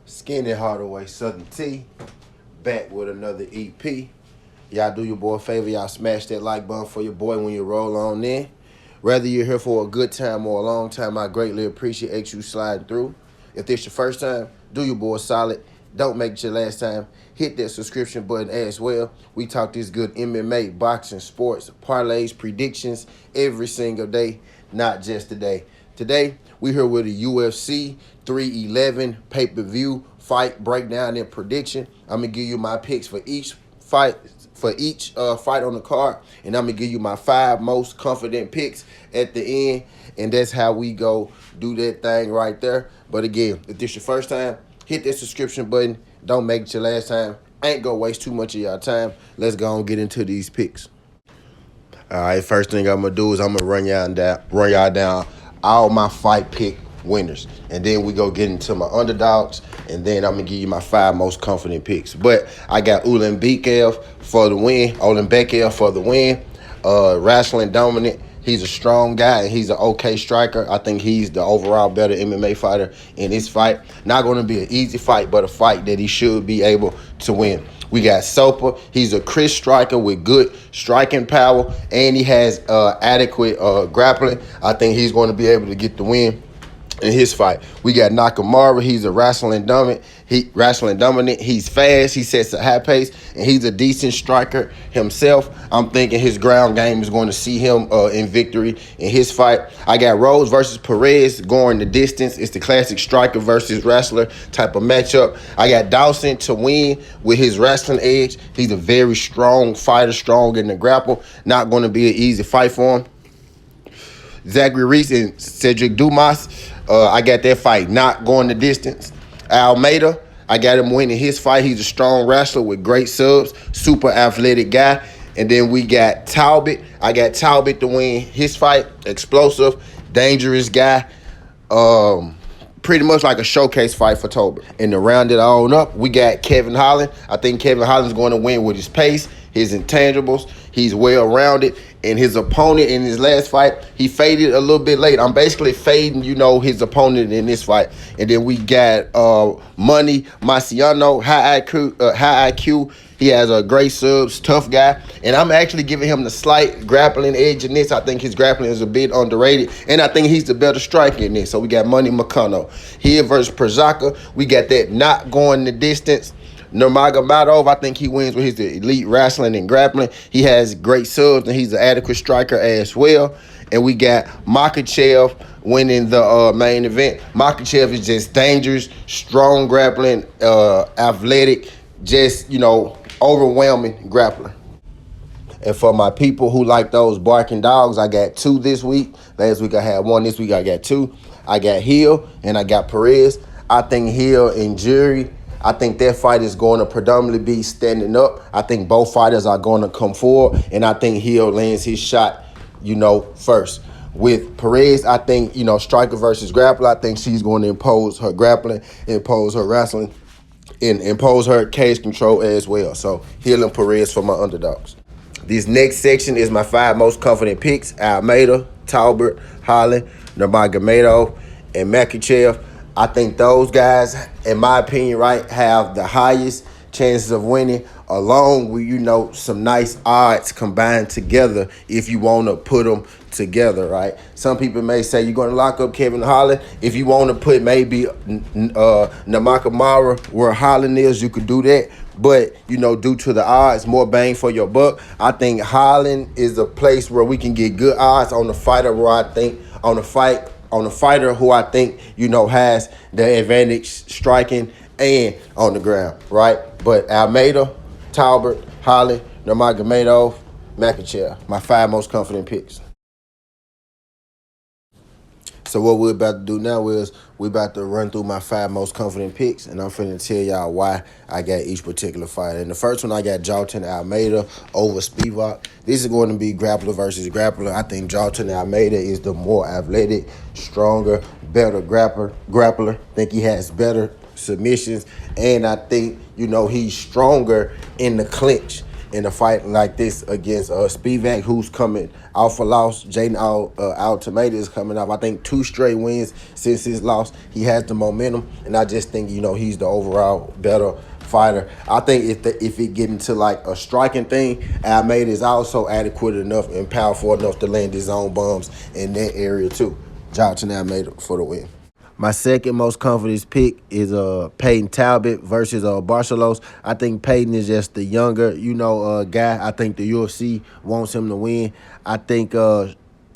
Skinny Hardaway Southern T, back with another EP. Y'all do your boy a favor, y'all smash that like button for your boy when you roll on in. Whether you're here for a good time or a long time, I greatly appreciate you sliding through. If this your first time, do your boy solid. Don't make it your last time. Hit that subscription button as well. We talk this good MMA, boxing, sports, parlays, predictions every single day, not just today. Today, we here with a UFC 311 pay-per-view fight breakdown and prediction. I'm going to give you my picks for each fight fight on the card, and I'm going to give you my 5 most confident picks at the end, and that's how we go do that thing right there. But again, if this your first time, hit that subscription button. Don't make it your last time. Ain't going to waste too much of y'all time. Let's go and get into these picks. All right, first thing I'm going to do is I'm going to run y'all down all my fight pick winners. And then we go get into my underdogs, and then I'm going to give you my 5 most confident picks. But I got Ulanbekov for the win. Wrestling dominant. He's a strong guy, and he's an okay striker. I think he's the overall better MMA fighter in this fight. Not going to be an easy fight, but a fight that he should be able to win. We got Soper. He's a crisp striker with good striking power, and he has adequate grappling. I think he's going to be able to get the win in his fight. We got Nakamura. He's a wrestling dominant. He's fast. He sets a high pace, and he's a decent striker himself. I'm thinking his ground game is going to see him in victory in his fight. I got Rose versus Perez going the distance. It's the classic striker versus wrestler type of matchup. I got Dawson to win with his wrestling edge. He's a very strong fighter, strong in the grapple. Not going to be an easy fight for him. Zachary Reese and Cedric Dumas. I got that fight not going the distance. Almeida, I got him winning his fight. He's a strong wrestler with great subs, super athletic guy. And then we got Talbot. I got Talbot to win his fight. Explosive, dangerous guy. Pretty much like a showcase fight for Talbot. And to round it all up, we got Kevin Holland. I think Kevin Holland's going to win with his pace, his intangibles. He's well-rounded. And his opponent in his last fight, he faded a little bit late. I'm basically fading, his opponent in this fight. And then we got Money Marciano, high IQ. He has a great subs, tough guy. And I'm actually giving him the slight grappling edge in this. I think his grappling is a bit underrated. And I think he's the better striker in this. So we got Money Marciano. Here versus Perzaka, we got that not going the distance. Nurmagomedov, I think he wins with his elite wrestling and grappling. He has great subs, and he's an adequate striker as well. And we got Makhachev winning the main event. Makhachev is just dangerous, strong grappling, athletic, just, overwhelming grappler. And for my people who like those barking dogs, I got 2 this week. Last week I had 1. This week I got 2. I got Hill and I got Perez. I think Hill and Jury, I think that fight is going to predominantly be standing up. I think both fighters are going to come forward, and I think Hill lands his shot, first. With Perez, I think, striker versus grappler, I think she's going to impose her grappling, impose her wrestling, and impose her cage control as well. So Hill and Perez for my underdogs. This next section is my 5 most confident picks: Almeida, Talbot, Holland, Nurmagomedov, and Makhachev. I think those guys, in my opinion, have the highest chances of winning, along with, some nice odds combined together if you want to put them together, right? Some people may say you're going to lock up Kevin Holland. If you want to put maybe Nakamura where Holland is, you could do that. But, due to the odds, more bang for your buck. I think Holland is a place where we can get good odds on the fighter on the fighter who I think, has the advantage striking and on the ground, right? But Almeida, Talbot, Holland, Nurmagomedov, Makhachev, my 5 most confident picks. So what we're about to do now is we're about to run through my 5 most confident picks, and I'm finna tell y'all why I got each particular fighter. And the first one, I got Jailton Almeida over Spivak. This is going to be grappler versus grappler. I think Jailton Almeida is the more athletic, stronger, better grappler. I think he has better submissions, and I think, he's stronger in the clinch. in a fight like this against Spivak, who's coming off a loss. Jaden Almeida is coming off, I think, 2 straight wins since his loss. He has the momentum, and I just think, you know, he's the overall better fighter. I think if it get into like a striking thing, Almeida is also adequate enough and powerful enough to land his own bombs in that area too. Johnson Almeida for the win. My second most confident pick is Peyton Talbot versus Barcelos. I think Peyton is just the younger, guy. I think the UFC wants him to win. I think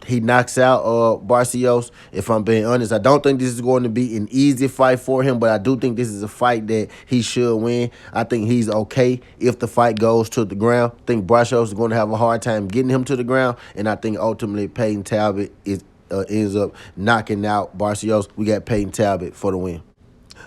he knocks out Barcelos, if I'm being honest. I don't think this is going to be an easy fight for him, but I do think this is a fight that he should win. I think he's okay if the fight goes to the ground. I think Barcelos is going to have a hard time getting him to the ground, and I think ultimately Peyton Talbot ends up knocking out Barcelos. We got Peyton Talbot for the win.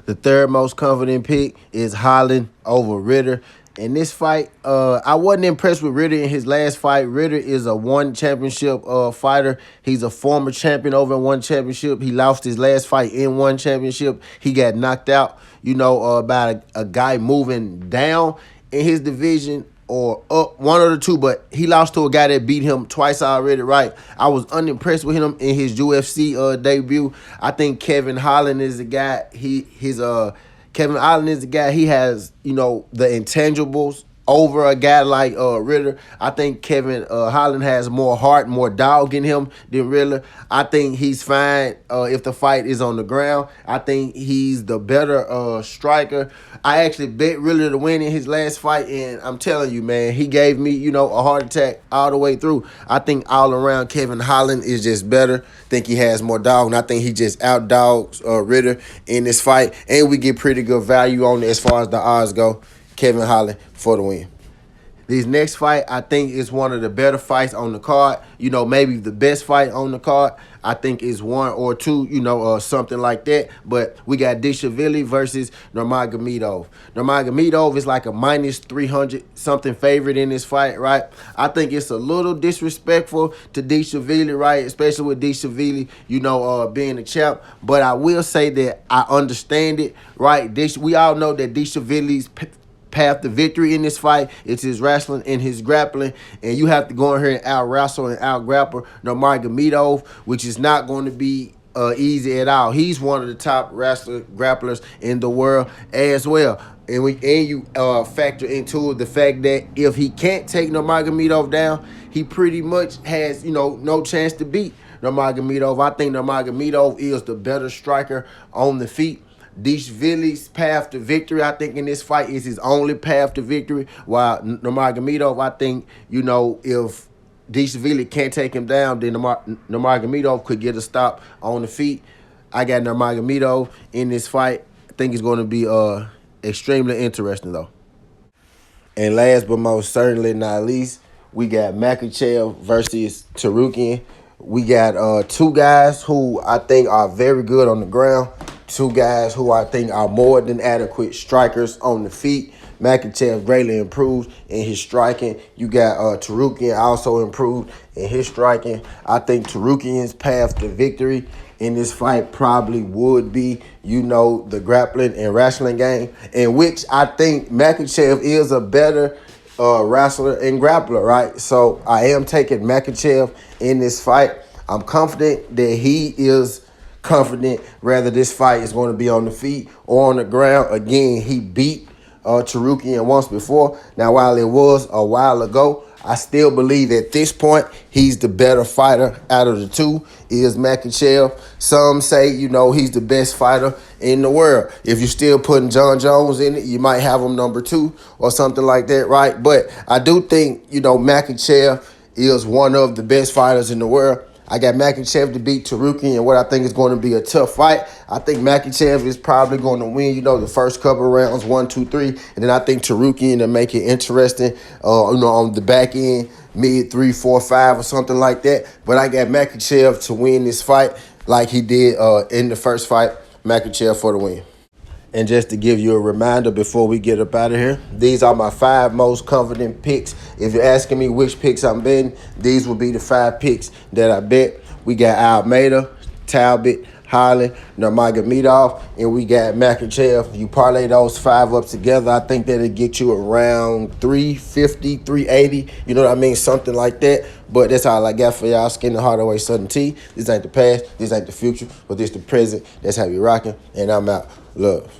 The third most confident pick is Holland over Ritter. In this fight, I wasn't impressed with Ritter in his last fight. Ritter is a one championship fighter. He's a former champion over in one championship. He lost his last fight in one championship. He got knocked out, by a guy moving down in his division or up, one of the two, but he lost to a guy that beat him twice already, right? I was unimpressed with him in his UFC debut. I think Kevin Holland is the guy. Kevin Holland is the guy. He has, the intangibles over a guy like Ritter. I think Kevin Holland has more heart, more dog in him than Ritter. I think he's fine if the fight is on the ground. I think he's the better striker. I actually bet Ritter to win in his last fight, and I'm telling you, man, he gave me, a heart attack all the way through. I think all around Kevin Holland is just better. I think he has more dog, and I think he just outdogs Ritter in this fight, and we get pretty good value on it as far as the odds go. Kevin Holland for the win. This next fight, I think, is one of the better fights on the card. Maybe the best fight on the card. I think is 1 or 2, something like that. But we got Dishevili versus Nurmagomedov. Nurmagomedov is like a minus 300-something favorite in this fight, right? I think it's a little disrespectful to Dishevili, right? Especially with Dishevili, being a champ. But I will say that I understand it, right? We all know that Dishevili's path to victory in this fight. It's his wrestling and his grappling, and you have to go in here and out-wrestle and out-grapple Nurmagomedov, which is not going to be easy at all. He's one of the top grapplers in the world as well. And you factor into the fact that if he can't take Nurmagomedov down, he pretty much has, no chance to beat Nurmagomedov. I think Nurmagomedov is the better striker on the feet. Dishevili's path to victory, I think, in this fight is his only path to victory. While Nurmagomedov, I think, if Dishevili can't take him down, then Nurmagomedov could get a stop on the feet. I got Nurmagomedov in this fight. I think it's going to be extremely interesting, though. And last but most certainly not least, we got Makhachev versus Tsarukyan. We got 2 guys who I think are very good on the ground. 2 guys who I think are more than adequate strikers on the feet. Makhachev greatly improved in his striking. You got Tsarukyan also improved in his striking. I think Tsarukyan's path to victory in this fight probably would be, the grappling and wrestling game, in which I think Makhachev is a better wrestler and grappler, right? So I am taking Makhachev in this fight. I'm confident that he is confident whether this fight is going to be on the feet or on the ground. Again, he beat Tsarukyan once before. Now, while it was a while ago, I still believe at this point he's the better fighter out of the 2 is Makhachev. Some say, he's the best fighter in the world. If you're still putting John Jones in it, you might have him number 2 or something like that, right? But I do think, Makhachev is one of the best fighters in the world. I got Makhachev to beat Tsarukyan in what I think is going to be a tough fight. I think Makhachev is probably going to win, the first couple of rounds, 1, 2, 3. And then I think Tsarukyan to make it interesting, on the back end, mid 3, 4, 5 or something like that. But I got Makhachev to win this fight like he did in the first fight. Makhachev for the win. And just to give you a reminder before we get up out of here, these are my 5 most confident picks. If you're asking me which picks I'm betting, these will be the 5 picks that I bet. We got Almeida, Talbot, Holland, Nurmagomedov, and we got Makhachev. You parlay those 5 up together, I think that'll get you around 350, 380. You know what I mean? Something like that. But that's all I got for y'all. Skin the Hardaway Southern Tea. This ain't the past. This ain't the future. But this the present. That's how we rocking. And I'm out. Love.